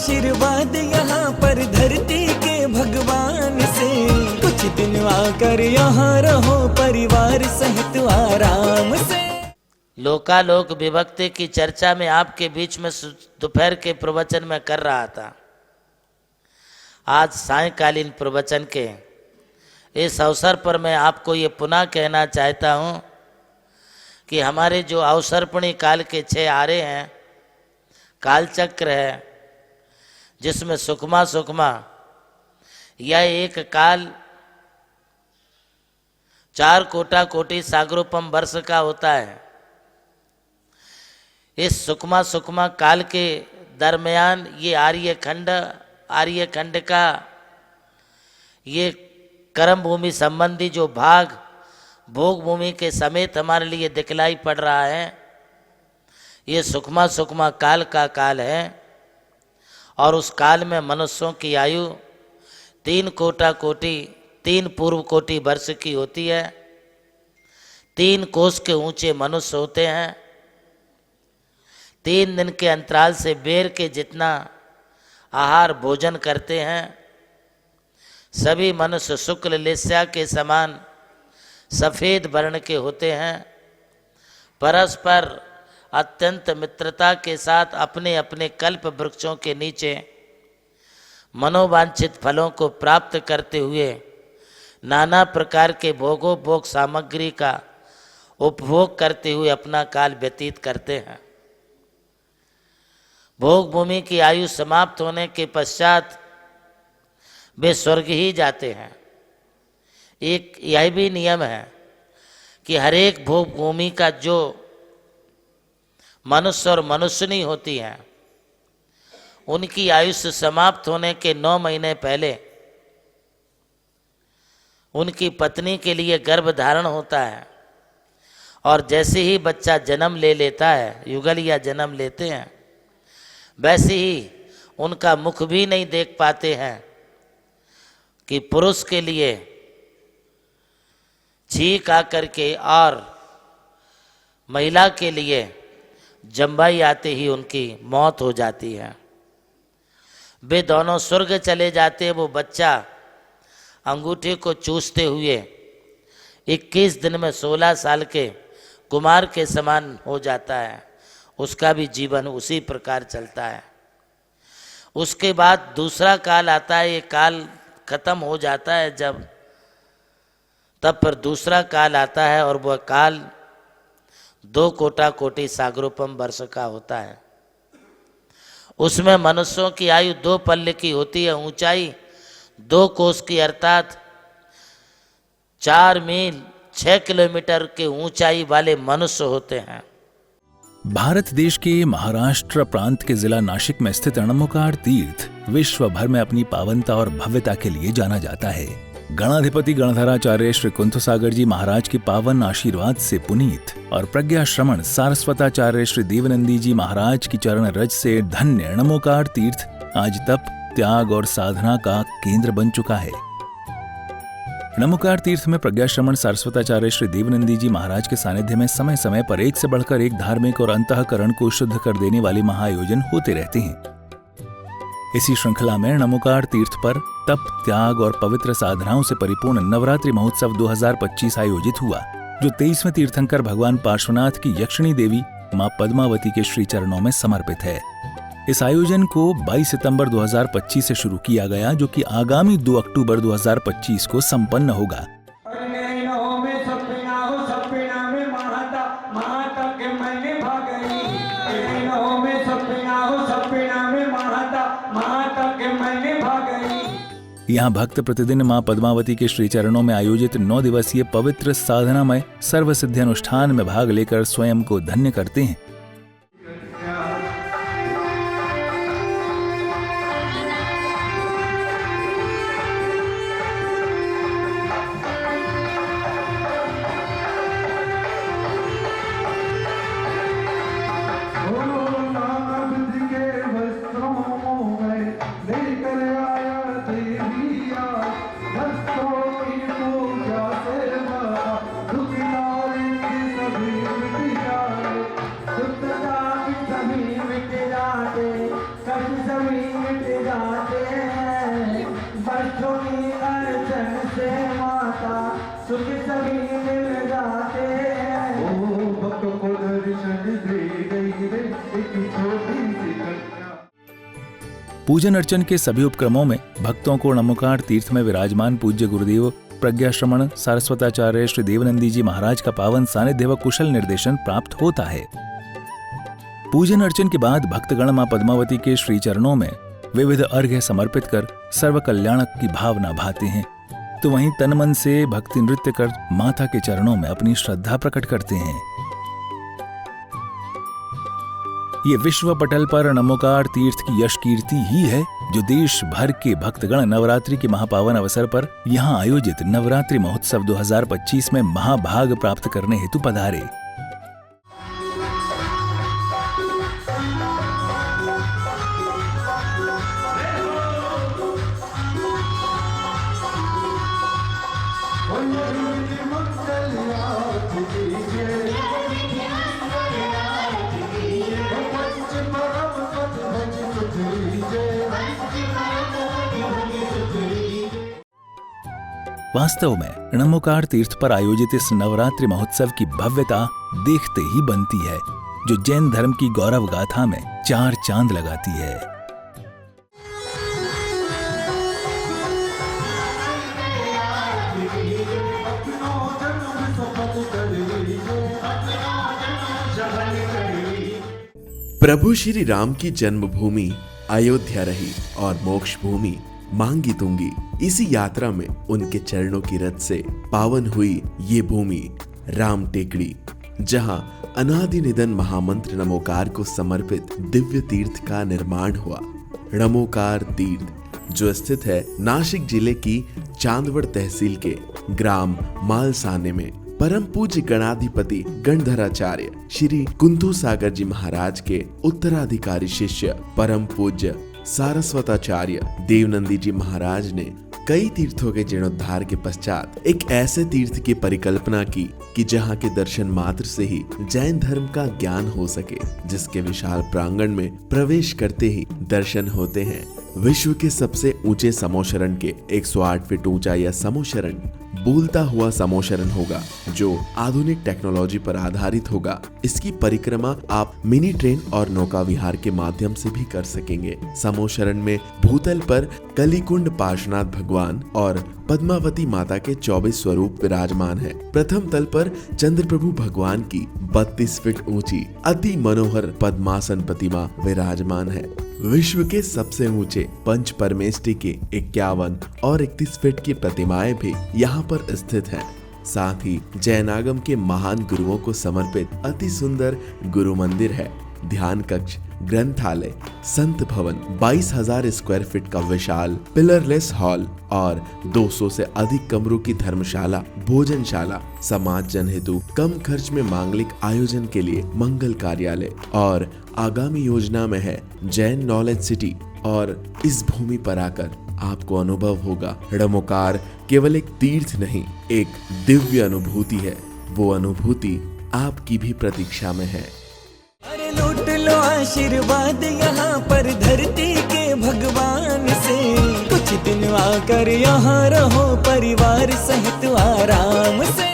आशीर्वाद यहाँ पर धरती के भगवान से। कुछ दिन आकर यहाँ रहो परिवार सहित आराम से। लोकालोक विभक्ति की चर्चा में आपके बीच में दोपहर के प्रवचन में कर रहा था। आज सायंकालीन प्रवचन के इस अवसर पर मैं आपको ये पुनः कहना चाहता हूँ कि हमारे जो अवसर्पणी काल के 6 आरे हैं, कालचक्र है, जिसमें सुकमा सुकमा यह एक काल 4 कोटा कोटि सागरोपम वर्ष का होता है। इस सुकमा सुकमा काल के दरमियान ये आर्यखंड का ये कर्म भूमि संबंधी जो भाग भोग भूमि के समेत हमारे लिए दिखलाई पड़ रहा है, ये सुकमा सुकमा काल का काल है। और उस काल में मनुष्यों की आयु 3 कोटा कोटि 3 पूर्व कोटि वर्ष की होती है। 3 कोस के ऊंचे मनुष्य होते हैं। 3 दिन के अंतराल से बेर के जितना आहार भोजन करते हैं। सभी मनुष्य शुक्ल लेस्या के समान सफ़ेद वर्ण के होते हैं। परस्पर अत्यंत मित्रता के साथ अपने अपने कल्प वृक्षों के नीचे मनोवांछित फलों को प्राप्त करते हुए नाना प्रकार के भोग सामग्री का उपभोग करते हुए अपना काल व्यतीत करते हैं। भोग भूमि की आयु समाप्त होने के पश्चात वे स्वर्ग ही जाते हैं। एक यह भी नियम है कि हर एक भोग भूमि का जो मनुष्य और मनुष्यनी होती हैं, उनकी आयुष्य समाप्त होने के 9 महीने पहले उनकी पत्नी के लिए गर्भ धारण होता है। और जैसे ही बच्चा जन्म ले लेता है, युगल या जन्म लेते हैं, वैसे ही उनका मुख भी नहीं देख पाते हैं कि पुरुष के लिए छींक आकर के और महिला के लिए जम्बाई आते ही उनकी मौत हो जाती है। वे दोनों स्वर्ग चले जाते हैं। वो बच्चा अंगूठे को चूसते हुए 21 दिन में 16 साल के कुमार के समान हो जाता है। उसका भी जीवन उसी प्रकार चलता है। उसके बाद दूसरा काल आता है। ये काल खत्म हो जाता है जब तब पर दूसरा काल आता है और वह काल 2 कोटा कोटि सागरोपम वर्ष का होता है। उसमें मनुष्यों की आयु 2 पल्ले की होती है। ऊंचाई 2 कोस की अर्थात 4 मील 6 किलोमीटर के ऊंचाई वाले मनुष्य होते हैं। भारत देश के महाराष्ट्र प्रांत के जिला नाशिक में स्थित रणमुकार तीर्थ विश्व भर में अपनी पावनता और भव्यता के लिए जाना जाता है। गणाधिपति गणधराचार्य श्री कुंथसागर जी महाराज के पावन आशीर्वाद से पुनीत और प्रज्ञा श्रमण सारस्वताचार्य श्री देवनंदी जी महाराज की चरण रज से धन्य रणमुकार तीर्थ आज तप, त्याग और साधना का केंद्र बन चुका है। रणमुकार तीर्थ में प्रज्ञा श्रमण सारस्वताचार्य श्री देवनंदी जी महाराज के सानिध्य में समय समय पर एक से बढ़कर एक धार्मिक और अंतःकरण को शुद्ध कर देने वाले महाआयोजन होते रहते हैं। इसी श्रृंखला में रणमुकार तीर्थ पर तप, त्याग और पवित्र साधनाओं से परिपूर्ण नवरात्रि महोत्सव 2025 आयोजित हुआ, जो 23वें तीर्थंकर भगवान पार्श्वनाथ की यक्षिणी देवी मां पद्मावती के श्री चरणों में समर्पित है। इस आयोजन को 22 सितंबर 2025 से शुरू किया गया, जो कि आगामी 2 अक्टूबर 2025 को संपन्न होगा। यहाँ भक्त प्रतिदिन मां पद्मावती के श्री चरणों में आयोजित 9 दिवसीय पवित्र साधनामय सर्वसिद्धि अनुष्ठान में भाग लेकर स्वयं को धन्य करते हैं। जाते हैं, बरसों अर्चन से माता सुख सभी मिल जाते हैं। ओ भक्त को दर्शन दे गई रे एक छोटी सी कन्या। पूजन अर्चन के सभी उपक्रमों में भक्तों को नमोकार तीर्थ में विराजमान पूज्य गुरुदेव प्रज्ञाश्रमण सारस्वताचार्य श्री देवनंदी जी महाराज का पावन सानिध्य व कुशल निर्देशन प्राप्त होता है। पूजन अर्चन के बाद भक्तगण मां पद्मावती के श्री चरणों में विविध अर्घ्य समर्पित कर सर्व कल्याणक की भावना भाते हैं, तो वहीं तन मन से भक्ति नृत्य कर माता के चरणों में अपनी श्रद्धा प्रकट करते हैं। ये विश्व पटल पर नमोकार तीर्थ की यश कीर्ति ही है, जो देश भर के भक्तगण नवरात्रि के महापावन अवसर पर यहाँ आयोजित नवरात्रि महोत्सव 2025 में महाभाग प्राप्त करने हेतु पधारे। वास्तव में नमोकार तीर्थ पर आयोजित इस नवरात्रि महोत्सव की भव्यता देखते ही बनती है, जो जैन धर्म की गौरव गाथा में 4 चांद लगाती है। प्रभु श्री राम की जन्मभूमि अयोध्या रही और मोक्ष भूमि मांगी तुंगी। इसी यात्रा में उनके चरणों की रथ से पावन हुई ये भूमि राम टेकड़ी, जहां अनादि निधन महामंत्र नमोकार को समर्पित दिव्य तीर्थ का निर्माण हुआ। नमोकार तीर्थ जो स्थित है नासिक जिले की चांदवड़ तहसील के ग्राम मालसाने में, परम पूज्य गणाधिपति गणधराचार्य श्री कुंतु सागर जी महाराज के उत्तराधिकारी शिष्य परम पूज्य सारस्वताचार्य देवनंदी जी महाराज ने कई तीर्थों के जीर्णोद्धार के पश्चात एक ऐसे तीर्थ की परिकल्पना की कि जहां के दर्शन मात्र से ही जैन धर्म का ज्ञान हो सके, जिसके विशाल प्रांगण में प्रवेश करते ही दर्शन होते हैं विश्व के सबसे ऊंचे समोशरण के 108 फीट ऊंचा यह समोशरण बोलता हुआ समोशरण होगा, जो आधुनिक टेक्नोलॉजी पर आधारित होगा। इसकी परिक्रमा आप मिनी ट्रेन और नौका विहार के माध्यम से भी कर सकेंगे। समोशरण में भूतल पर कलिकुंड पार्श्वनाथ भगवान और पद्मावती माता के 24 स्वरूप विराजमान है। प्रथम तल पर चंद्रप्रभु भगवान की 32 फीट ऊंची अति मनोहर पद्मासन प्रतिमा विराजमान है। विश्व के सबसे ऊंचे पंच परमेष्टि के 51 और 31 फीट की प्रतिमाएं भी यहाँ पर स्थित हैं। साथ ही जैनागम के महान गुरुओं को समर्पित अति सुंदर गुरु मंदिर है। ध्यान कक्ष, ग्रंथालय, संत भवन, 22,000 स्क्वायर फीट का विशाल पिलरलेस हॉल और 200 से अधिक कमरों की धर्मशाला, भोजनशाला, समाज जन हेतु कम खर्च में मांगलिक आयोजन के लिए मंगल कार्यालय और आगामी योजना में है जैन नॉलेज सिटी। और इस भूमि पर आकर आपको अनुभव होगा नमोकार केवल एक तीर्थ नहीं, एक दिव्य अनुभूति है। वो अनुभूति आपकी भी प्रतीक्षा में है। अरे लूट लो आशीर्वाद यहाँ पर धरती के भगवान से, कुछ दिन आकर यहाँ रहो परिवार सहित आराम से।